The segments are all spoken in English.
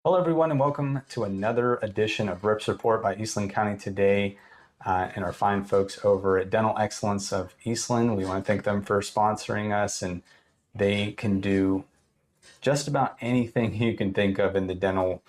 Hello, everyone, and welcome to another edition of RIPS Report by Eastland County today, and our fine folks over at Dental Excellence of Eastland. We want to thank them for sponsoring us, and they can do just about anything you can think of in the dental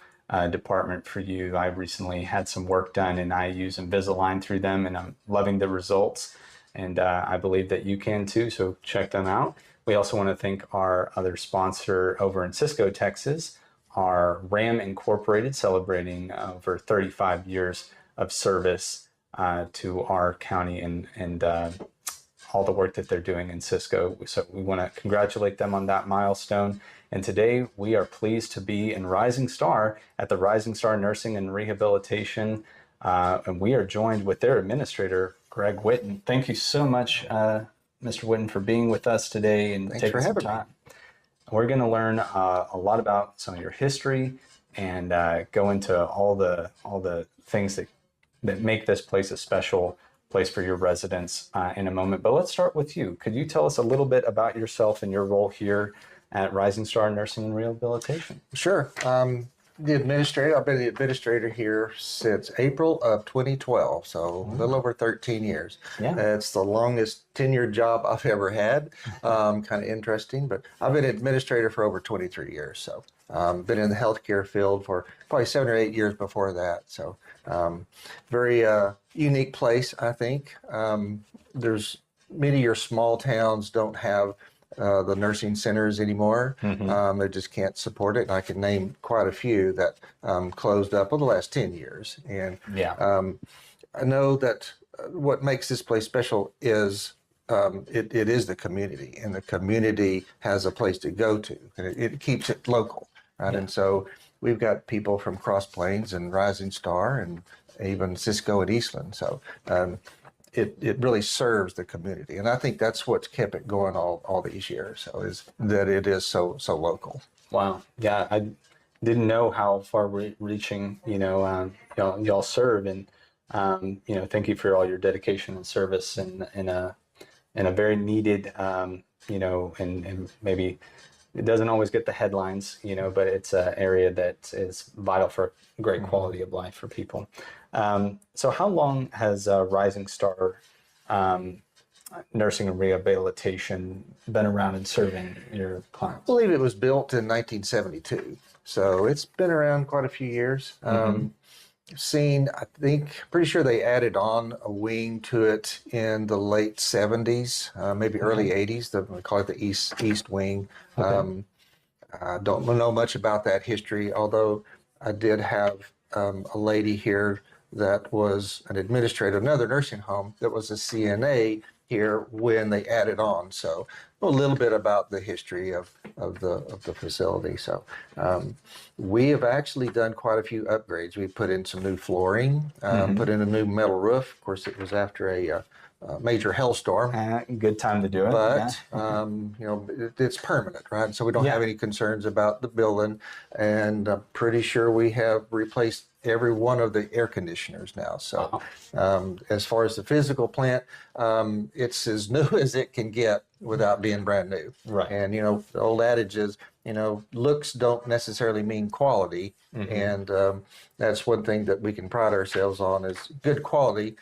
department for you. I recently had some work done, and I use Invisalign through them, and I'm loving the results, and I believe that you can too, so check them out. We also want to thank our other sponsor over in Cisco, Texas, our RAM Incorporated, celebrating over 35 years of service to our county and all the work that they're doing in Cisco. So we want to congratulate them on that milestone. And today we are pleased to be in Rising Star at the Rising Star Nursing and Rehabilitation. And we are joined with their administrator, Greg Whitten. Thank you so much, Mr. Whitten, for being with us today and taking some time. We're going to learn a lot about some of your history and go into all the things that make this place a special place for your residents in a moment. But let's start with you. Could you tell us a little bit about yourself and your role here at Rising Star Nursing and Rehabilitation? Sure. The administrator, I've been the administrator here since April of 2012, so a little over 13 years. Yeah. It's the longest tenured job I've ever had. Kind of interesting, but I've been administrator for over 23 years. So been in the healthcare field for probably 7 or 8 years before that. So very unique place, I think. There's many of your small towns don't have the nursing centers anymore. They just can't support it. And I can name quite a few that closed up over the last 10 years. And I know that what makes this place special is it is the community, and the community has a place to go to, and it keeps it local, right? And so we've got people from Cross Plains and Rising Star and even Cisco and Eastland. So it really serves the community, and I think that's what's kept it going all these years. So is that it is so local. Wow. Yeah, I didn't know how far reaching y'all serve, and thank you for all your dedication and service in a very needed and maybe it doesn't always get the headlines, but it's an area that is vital for great quality of life for people. So how long has Rising Star Nursing and Rehabilitation been around and serving your clients? I believe it was built in 1972. So it's been around quite a few years. Pretty sure they added on a wing to it in the late 70s, maybe early 80s. We call it the East Wing. I don't know much about that history, although I did have a lady here that was an administrator of another nursing home that was a CNA here when they added on. So a little bit about the history of the facility. So we have actually done quite a few upgrades. We put in some new flooring, put in a new metal roof. Of course, it was after a major hailstorm. Good time to do it. But it's permanent, right? So we don't have any concerns about the building, and I'm pretty sure we have replaced every one of the air conditioners now. So as far as the physical plant, it's as new as it can get without being brand new. Right. And the old adage is, looks don't necessarily mean quality. And that's one thing that we can pride ourselves on is good quality.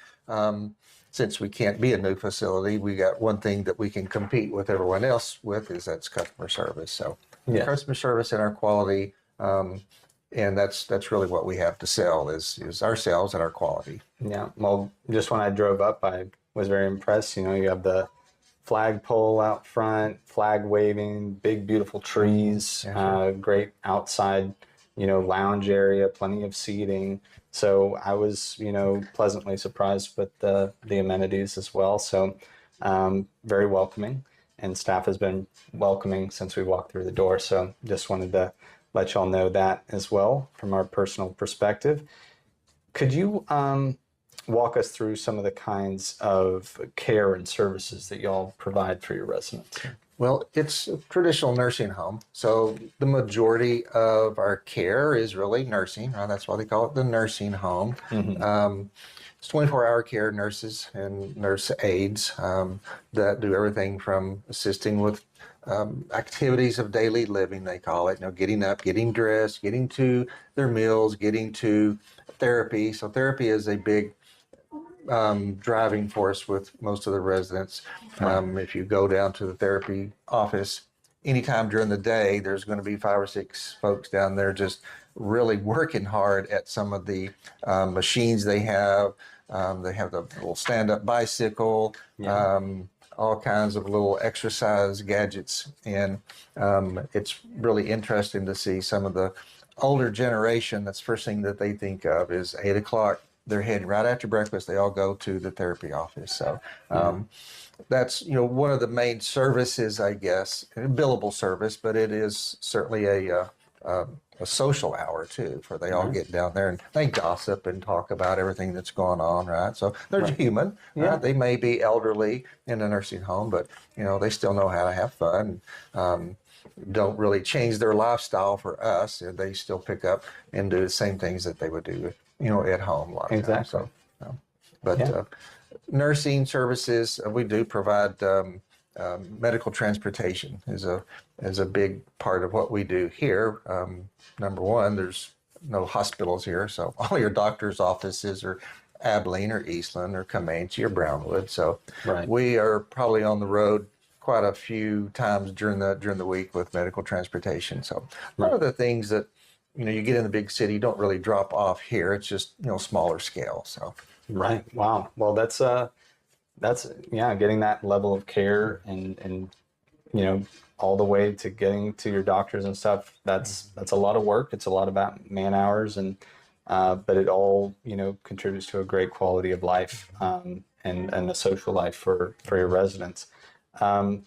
Since we can't be a new facility, we got one thing that we can compete with everyone else with that's customer service. So customer service and our quality, and that's really what we have to sell is ourselves and our quality. Yeah. Well, just when I drove up, I was very impressed. You have the flagpole out front, flag waving, big beautiful trees, great outside, lounge area, plenty of seating. So I was, pleasantly surprised with the amenities as well. So very welcoming, and staff has been welcoming since we walked through the door. So just wanted to let y'all know that as well from our personal perspective. Could you walk us through some of the kinds of care and services that y'all provide for your residents? Well, it's a traditional nursing home, so the majority of our care is really nursing, right? That's why they call it the nursing home. It's 24-hour care nurses and nurse aides that do everything from assisting with activities of daily living, they call it, getting up, getting dressed, getting to their meals, getting to therapy. So therapy is a big driving force with most of the residents. Right. If you go down to the therapy office anytime during the day, there's going to be 5 or 6 folks down there just really working hard at some of the machines they have. They have the little stand-up bicycle, Yeah. all kinds of little exercise gadgets, and it's really interesting to see some of the older generation. That's the first thing that they think of is 8 o'clock. They're heading right after breakfast. They all go to the therapy office. So Yeah. that's one of the main services, I guess, a billable service, but it is certainly a social hour too, for they all Right. get down there and they gossip and talk about everything that's going on, right? So they're Right. human, Yeah. right? They may be elderly in a nursing home, but they still know how to have fun. Don't really change their lifestyle for us. They still pick up and do the same things that they would do, at home a lot of times. Exactly. So, but Yeah. nursing services, we do provide medical transportation is a big part of what we do here. Number one, there's no hospitals here, so all your doctor's offices are Abilene or Eastland or Comanche or Brownwood. So Right. we are probably on the road quite a few times during the week with medical transportation. So a lot Right. of the things that you get in the big city don't really drop off here. It's just smaller scale. So Right. Wow. Well, that's yeah, getting that level of care and all the way to getting to your doctors and stuff. That's a lot of work. It's a lot about man hours and but it all contributes to a great quality of life and a social life for your residents. Um,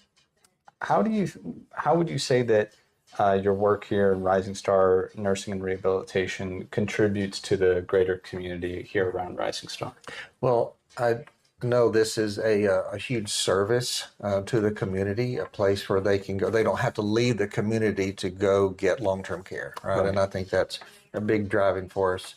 how would you say that your work here in Rising Star Nursing and Rehabilitation contributes to the greater community here around Rising Star? well, I know this is a huge service to the community, a place where they can go. They don't have to leave the community to go get long-term care, right? Right. And I think that's a big driving force.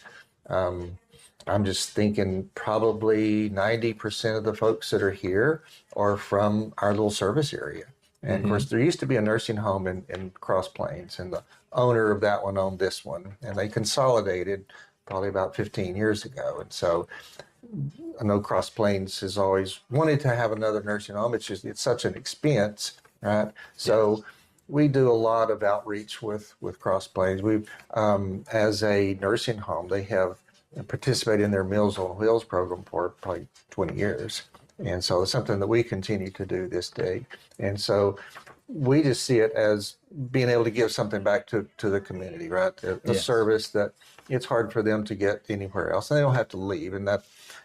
Um, I'm just thinking probably 90% of the folks that are here are from our little service area. And of Hmm. course, there used to be a nursing home in Cross Plains, and the owner of that one owned this one, and they consolidated probably about 15 years ago. And so I know Cross Plains has always wanted to have another nursing home. It's such an expense, right? So we do a lot of outreach with Cross Plains. We as a nursing home, they have participated in their Meals on Wheels program for probably 20 years. And so it's something that we continue to do this day. And so we just see it as being able to give something back to the community, right? A Yes. service that it's hard for them to get anywhere else. And they don't have to leave. And that,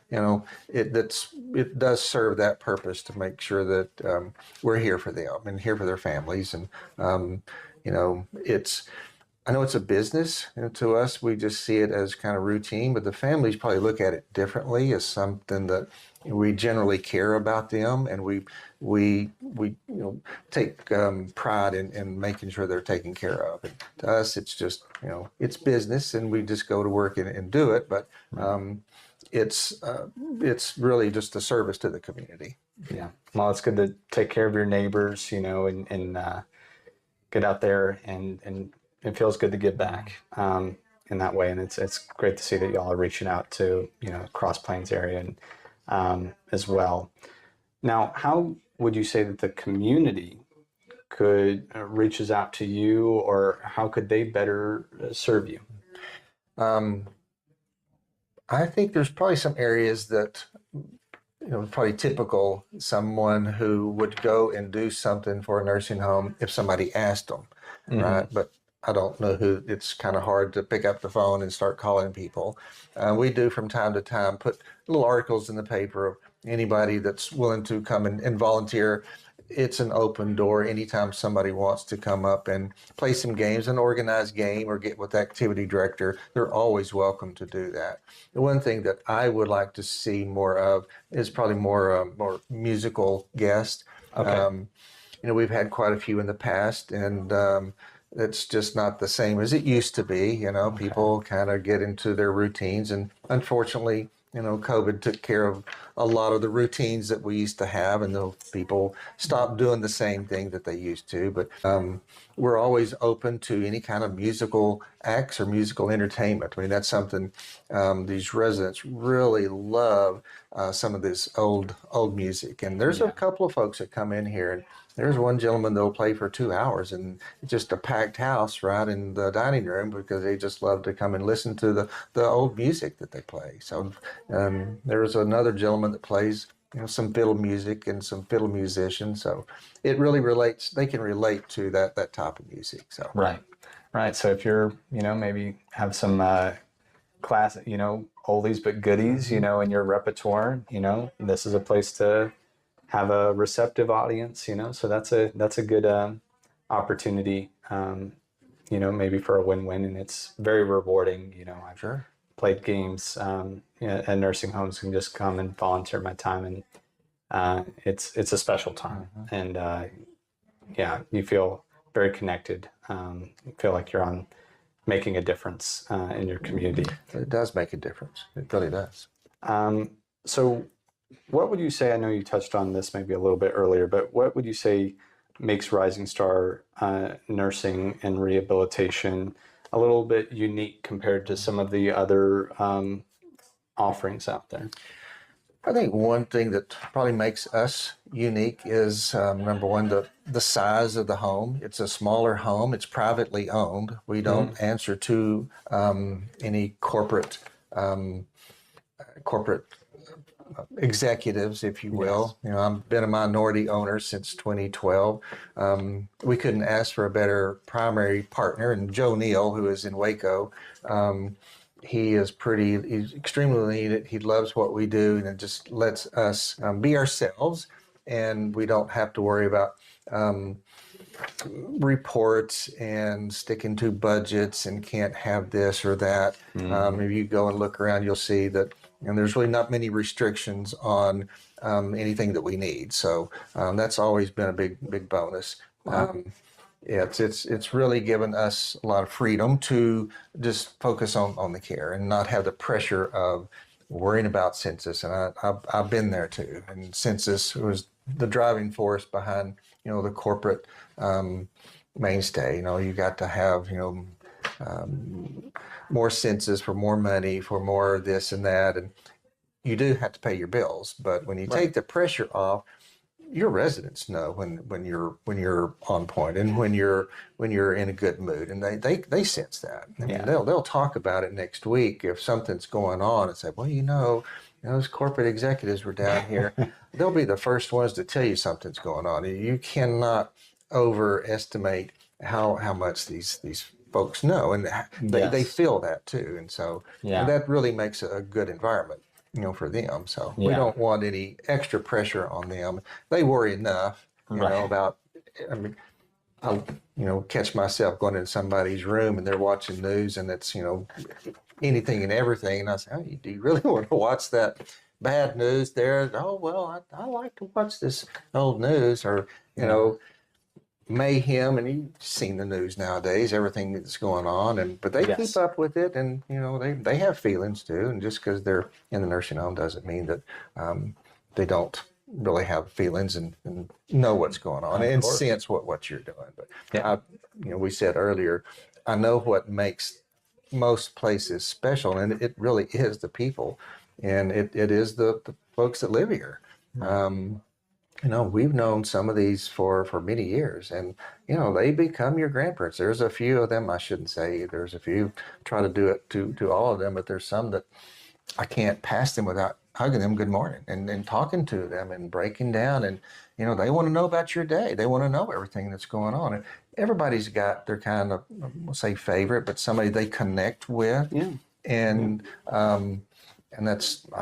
it does serve that purpose to make sure that we're here for them and here for their families. And, I know it's a business, and to us, we just see it as kind of routine, but the families probably look at it differently as something that we generally care about them, and we take pride in making sure they're taken care of. And to us, it's just it's business, and we just go to work and do it. But it's really just a service to the community. Yeah. Well, it's good to take care of your neighbors, and get out there and it feels good to give back in that way. And it's great to see that y'all are reaching out to, Cross Plains area and as well. Now, how would you say that the community could reaches out to you, or how could they better serve you? Um, I think there's probably some areas that probably typical someone who would go and do something for a nursing home if somebody asked them, Hmm. right? But I don't know who. It's kind of hard to pick up the phone and start calling people. We do from time to time put little articles in the paper of anybody that's willing to come and volunteer. It's an open door anytime somebody wants to come up and play some games, an organized game, or get with the activity director. They're always welcome to do that. The one thing that I would like to see more of is probably more musical guests. Okay. We've had quite a few in the past, and it's just not the same as it used to be. Okay. People kind of get into their routines, and unfortunately, COVID took care of a lot of the routines that we used to have, and the people stopped doing the same thing that they used to. But we're always open to any kind of musical acts or musical entertainment. I mean, that's something these residents really love. Some of this old music, and there's a couple of folks that come in here, and there's one gentleman that'll play for 2 hours, and it's just a packed house right in the dining room because they just love to come and listen to the old music that they play. So there's another gentleman that plays some fiddle music and some fiddle musicians. So it really relates. They can relate to that type of music. So Right. So if you're maybe have some classic oldies but goodies in your repertoire, this is a place to have a receptive audience, so that's a good opportunity, maybe for a win-win, and it's very rewarding. I've sure. played games at nursing homes, and just come and volunteer my time, and it's a special time, and you feel very connected. You feel like you're making a difference in your community. It does make a difference. It really does. So what would you say, I know you touched on this maybe a little bit earlier, but what would you say makes Rising Star nursing and rehabilitation a little bit unique compared to some of the other offerings out there? I think one thing that probably makes us unique is number one, the size of the home. It's a smaller home. It's privately owned. We don't answer to any corporate executives, if you will. Yes. I've been a minority owner since 2012. We couldn't ask for a better primary partner, and Joe Neal, who is in Waco, he's extremely neat. He loves what we do, and it just lets us be ourselves, and we don't have to worry about reports and sticking to budgets and can't have this or that. If you go and look around, you'll see that there's really not many restrictions on anything that we need. So that's always been a big bonus. Wow. It's really given us a lot of freedom to just focus on the care and not have the pressure of worrying about census. And I've been there too. And census was the driving force behind the corporate mainstay. You got to have more census for more money, for more this and that, and you do have to pay your bills. But when you take the pressure off, your residents know when you're on point and when you're in a good mood, and they sense that. I mean, they'll talk about it next week if something's going on and say, well, those corporate executives were down here. They'll be the first ones to tell you something's going on. You cannot overestimate how much these folks know, and they feel that too, and so that really makes a good environment for them. So we don't want any extra pressure on them. They worry enough about, I mean, I'll catch myself going into somebody's room and they're watching news, and it's anything and everything, and I say, oh, do you really want to watch that bad news there? Oh, well, I like to watch this old news, or mayhem, and you've seen the news nowadays, everything that's going on, but they keep up with it, and they have feelings too, and just because they're in the nursing home doesn't mean that they don't really have feelings and know what's going on and sense what you're doing. But we said earlier, I know what makes most places special, and it really is the people, and it is the folks that live here. We've known some of these for many years, and they become your grandparents. There's a few of them, I shouldn't say there's a few, try to do it to all of them, but there's some that I can't pass them without hugging them good morning and talking to them and breaking down, and they want to know about your day. They want to know everything that's going on, and everybody's got their kind of, we'll say favorite, but somebody they connect with, and I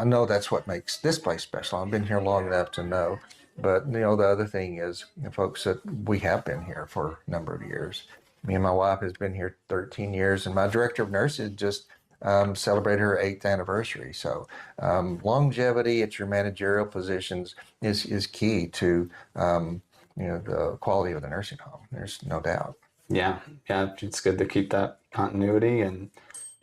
know that's what makes this place special. I've been here long enough to know. But the other thing is, folks, that we have been here for a number of years. Me and my wife has been here 13 years, and my director of nurses just celebrated her 8th anniversary. So longevity at your managerial positions is key to the quality of the nursing home. There's no doubt. Yeah, it's good to keep that continuity, and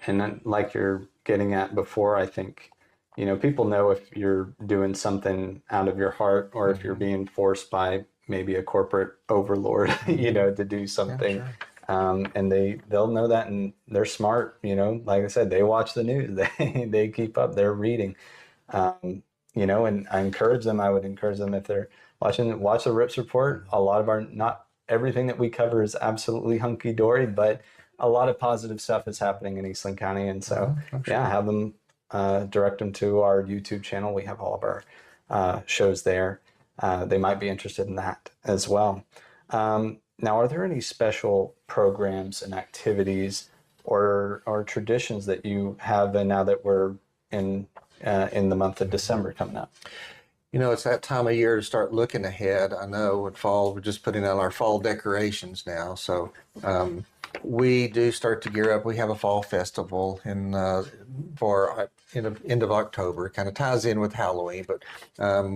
then, like you're getting at before, I think people know if you're doing something out of your heart or if you're Mm-hmm. being forced by maybe a corporate overlord, Mm-hmm. to do Yeah, something. sure. And they'll know that, and they're smart, like I said, they watch the news, they keep up, they're reading. And I would encourage them, if they're watch the Rips Report. A lot of not everything that we cover is absolutely hunky dory, but a lot of positive stuff is happening in Eastland County. And so, Mm-hmm. I'm yeah, sure. have them direct them to our YouTube channel. We have all of our shows there. They might be interested in that as well. Now, are there any special programs and activities or traditions that you have, and now that we're in the month of December coming up? It's that time of year to start looking ahead. I know in fall, we're just putting out our fall decorations now. So we do start to gear up. We have a fall festival in the end of October. Kind of ties in with Halloween, but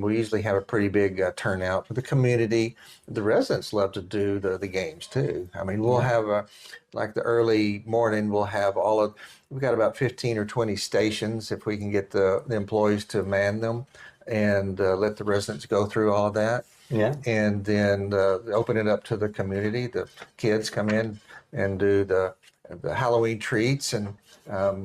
we usually have a pretty big turnout for the community. The residents love to do the games too. I mean, we'll Yeah. have like the early morning, we've got about 15 or 20 stations if we can get the employees to man them and let the residents go through all of that. Yeah. And then open it up to the community. The kids come in and do the Halloween treats, and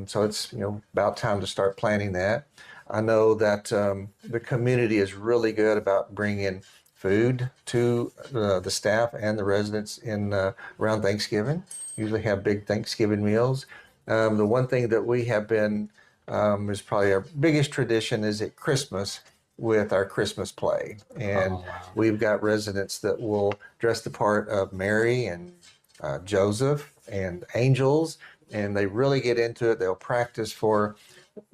so it's about time to start planning that. I know that the community is really good about bringing food to the staff and the residents in around Thanksgiving. Usually have big Thanksgiving meals. The one thing that we have been is probably our biggest tradition is at Christmas with our Christmas play. And Oh, wow. we've got residents that will dress the part of Mary and Joseph and angels, and they really get into it. They'll practice for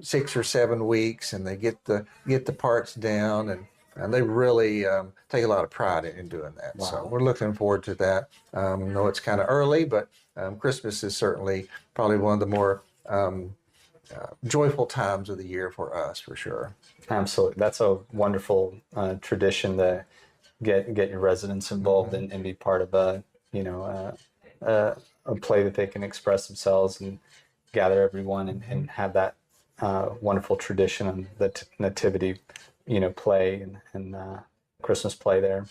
6 or 7 weeks, and they get the parts down, and they really take a lot of pride in doing that. So Wow. we're looking forward to that. I know it's kind of early, but Christmas is certainly probably one of the more joyful times of the year for us, for sure. Absolutely. That's a wonderful tradition to get your residents involved Mm-hmm. and be part of a play that they can express themselves and gather everyone Mm-hmm. and have that wonderful tradition of the nativity, play and Christmas play there.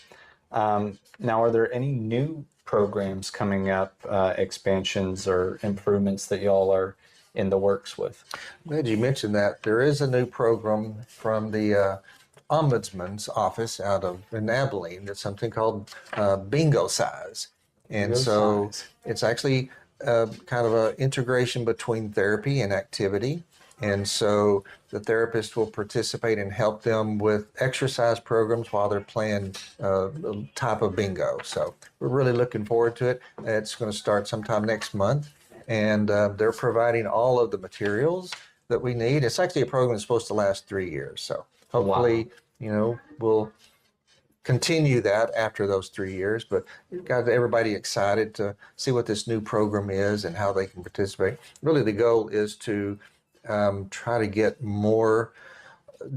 Now, are there any new programs coming up, expansions or improvements that y'all are in the works with? Glad you mentioned that. There is a new program from the Ombudsman's office out of in Abilene. That's something called Bingo Size. And Bingo so size. it's actually kind of an integration between therapy and activity. And so the therapist will participate and help them with exercise programs while they're playing a type of bingo. So we're really looking forward to it. It's going to start sometime next month. And they're providing all of the materials that we need. It's actually a program that's supposed to last 3 years. So Wow. hopefully, we'll continue that after those 3 years. But we've got everybody excited to see what this new program is and how they can participate. Really, the goal is to try to get more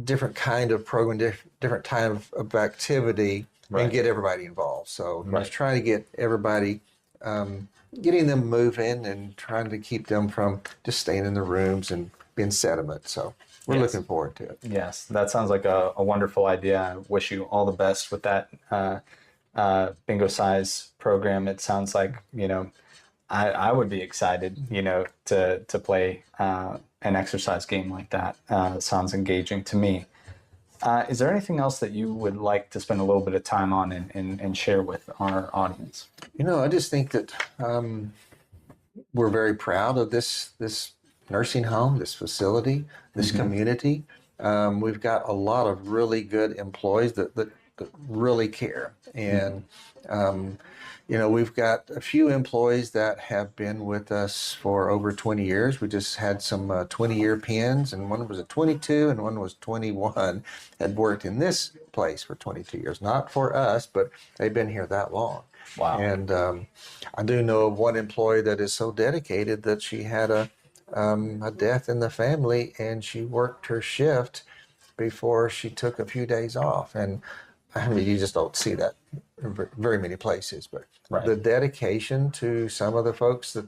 different kind of program, different type of activity, and Right. get everybody involved. So just Right. trying to get everybody, getting them moving and trying to keep them from just staying in the rooms and being sediment. So we're Yes. looking forward to it. Yes, that sounds like a wonderful idea. I wish you all the best with that bingo size program. It sounds like, I would be excited, to play an exercise game like that. It sounds engaging to me. Is there anything else that you would like to spend a little bit of time on and share with our audience? I just think that we're very proud of this nursing home, this facility, this community. We've got a lot of really good employees that really care, and we've got a few employees that have been with us for over 20 years. We just had some 20-year pins, and one was a 22 and one was 21, had worked in this place for 22 years. Not for us, but they've been here that long. Wow. And I do know of one employee that is so dedicated that she had a death in the family, and she worked her shift before she took a few days off. And I mean, you just don't see that in very many places. But Right. the dedication to some of the folks that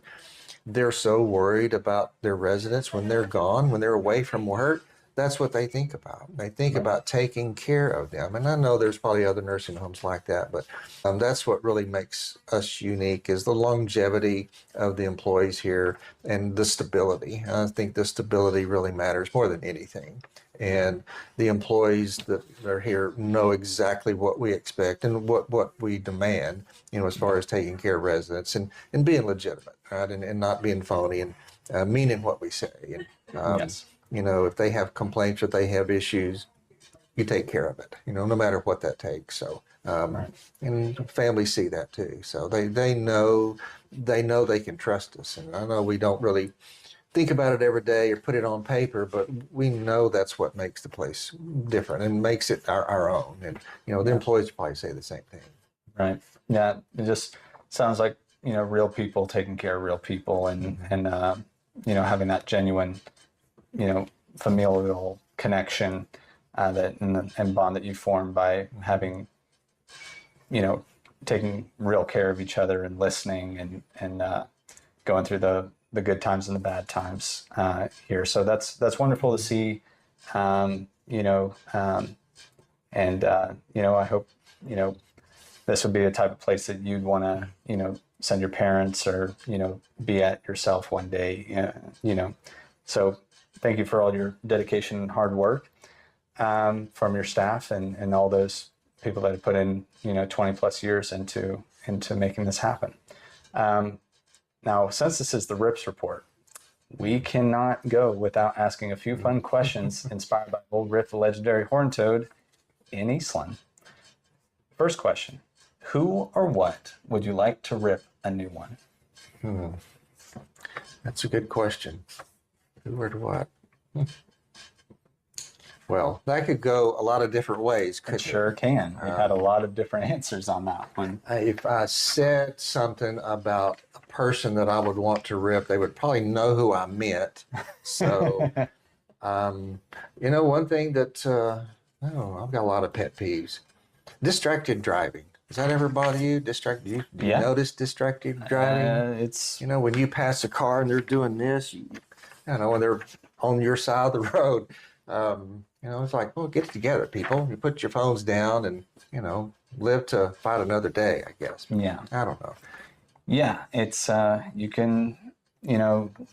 they're so worried about their residents when they're gone, when they're away from work, that's what they think about. They think about taking care of them. And I know there's probably other nursing homes like that, but that's what really makes us unique is the longevity of the employees here and the stability. I think the stability really matters more than anything. And the employees that are here know exactly what we expect and what we demand, as far as taking care of residents and being legitimate, right? And not being phony and meaning what we say. And, Yes. if they have complaints or they have issues, you take care of it, no matter what that takes. So, Right. and families see that too. So they know they can trust us. And I know we don't really think about it every day or put it on paper, but we know that's what makes the place different and makes it our own. And, the employees probably say the same thing. Right. Yeah. It just sounds like, real people taking care of real people and having that genuine, familial connection that and bond that you form by having, taking real care of each other and listening and going through the good times and the bad times here. So that's wonderful to see, and I hope, this would be a type of place that you'd want to, send your parents or, be at yourself one day, So thank you for all your dedication and hard work from your staff and all those people that have put in, 20 plus years into making this happen. Now, since this is the RIPS report, we cannot go without asking a few fun questions inspired by old Rip the legendary horn toad in Eastland. First question, who or what would you like to rip a new one? That's a good question. Who or what? Well, that could go a lot of different ways. It sure can. We had a lot of different answers on that one. If I said something about a person that I would want to rip, they would probably know who I meant. So, one thing that, I don't know, I've got a lot of pet peeves. Distracted driving. Does that ever bother you? Do you notice distracted driving? It's when you pass a car and they're doing this, when they're on your side of the road, it's like, well, get it together, people. You put your phones down and, live to fight another day, I guess. Yeah. I don't know. Yeah, it's you can,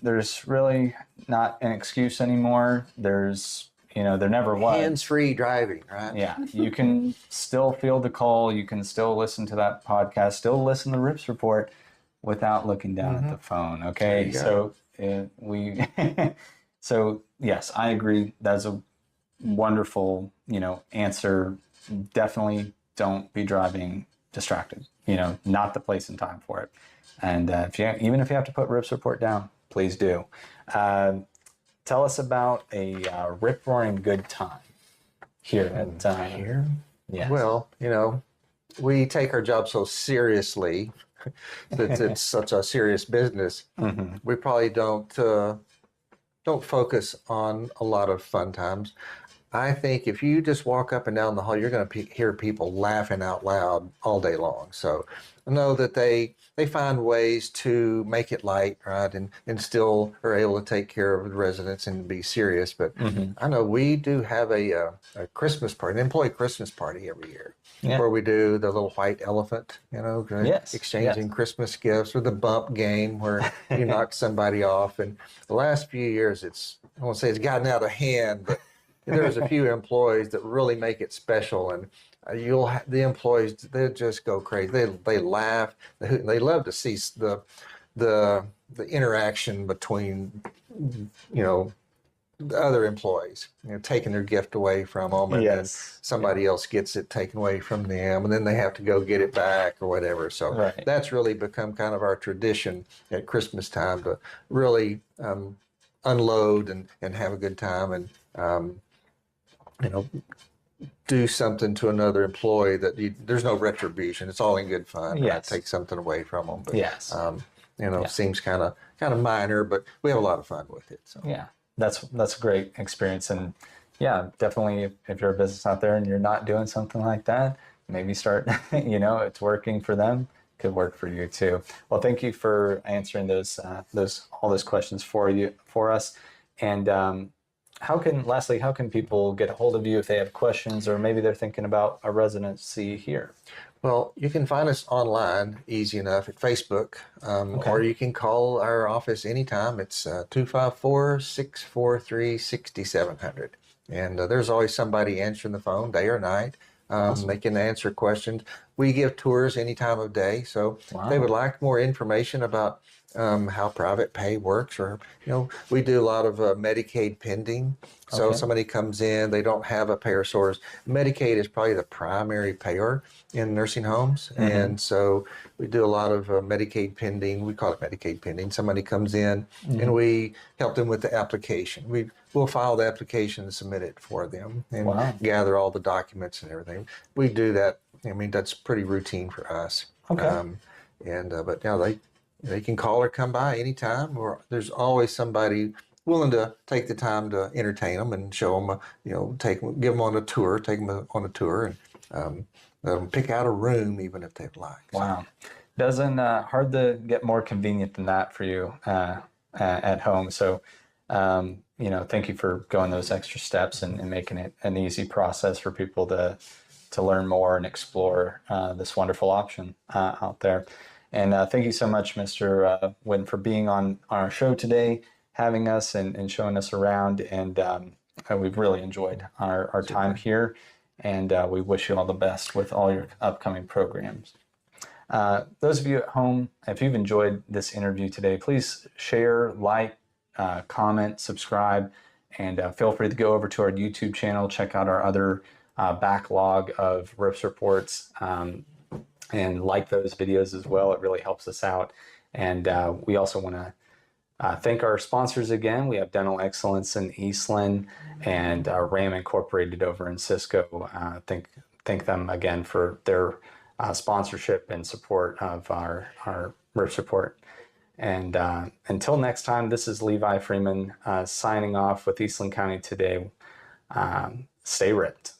there's really not an excuse anymore. There's, there never was. Hands-free driving, right? Yeah, you can still field the call. You can still listen to that podcast, still listen to RIPS report without looking down at the phone. Okay, so so yes, I agree. That's a wonderful, answer. Definitely don't be driving distracted. Not the place and time for it. And even if you have to put RIPS report down, please do. Tell us about a rip-roaring good time here at here. Yes. Well, we take our job so seriously that it's such a serious business. Mm-hmm. We probably don't focus on a lot of fun times. I think if you just walk up and down the hall, you're going to hear people laughing out loud all day long. So I know that they find ways to make it light, right, and still are able to take care of the residents and be serious. But I know we do have a Christmas party, an employee Christmas party every year, where we do the little white elephant, exchanging Christmas gifts, or the bump game where you knock somebody off. And the last few years, I won't say it's gotten out of hand, but there's a few employees that really make it special, and the employees, they just go crazy. They laugh. They love to see the interaction between the other employees, taking their gift away from them, and then somebody else gets it taken away from them, and then they have to go get it back or whatever. So that's really become kind of our tradition at Christmas time to really unload and have a good time and do something to another employee that there's no retribution. It's all in good fun. Yes. Take something away from them. But, seems kind of minor, but we have a lot of fun with it. So yeah, that's a great experience. And yeah, definitely if you're a business out there and you're not doing something like that, maybe start, it's working for them, could work for you too. Well, thank you for answering all those questions for us. And Lastly, how can people get a hold of you if they have questions, or maybe they're thinking about a residency here? Well, you can find us online, easy enough, at Facebook, Okay. or you can call our office anytime. It's 254 And there's always somebody answering the phone day or night. They Awesome. can answer questions. We give tours any time of day. So if they would Wow. like more information about how private pay works, or, we do a lot of Medicaid pending. So Okay. somebody comes in, they don't have a payer source. Medicaid is probably the primary payer in nursing homes. Mm-hmm. And so we do a lot of Medicaid pending. We call it Medicaid pending. Somebody comes in and Mm-hmm. we help them with the application. We'll file the application and submit it for them and Wow. gather all the documents and everything. We do that. I mean, that's pretty routine for us. Okay. But now they can call or come by anytime, or there's always somebody willing to take the time to entertain them and show them, give them on a tour, take them on a tour, and let them pick out a room even if they'd like. So, Wow. Doesn't hard to get more convenient than that for you at home. So, thank you for going those extra steps and making it an easy process for people to learn more and explore this wonderful option out there. And thank you so much, Mr. Whitten, for being on our show today, having us and showing us around. And we've really enjoyed our time here. And we wish you all the best with all your upcoming programs. Those of you at home, if you've enjoyed this interview today, please share, like, comment, subscribe, and feel free to go over to our YouTube channel, check out our other backlog of RIPS reports, and like those videos as well. It really helps us out. And we also want to thank our sponsors again. We have Dental Excellence in Eastland and RAM Incorporated over in Cisco. Thank them again for their sponsorship and support of our RIPS report. And until next time, this is Levi Freeman signing off with Eastland County Today. Stay ripped.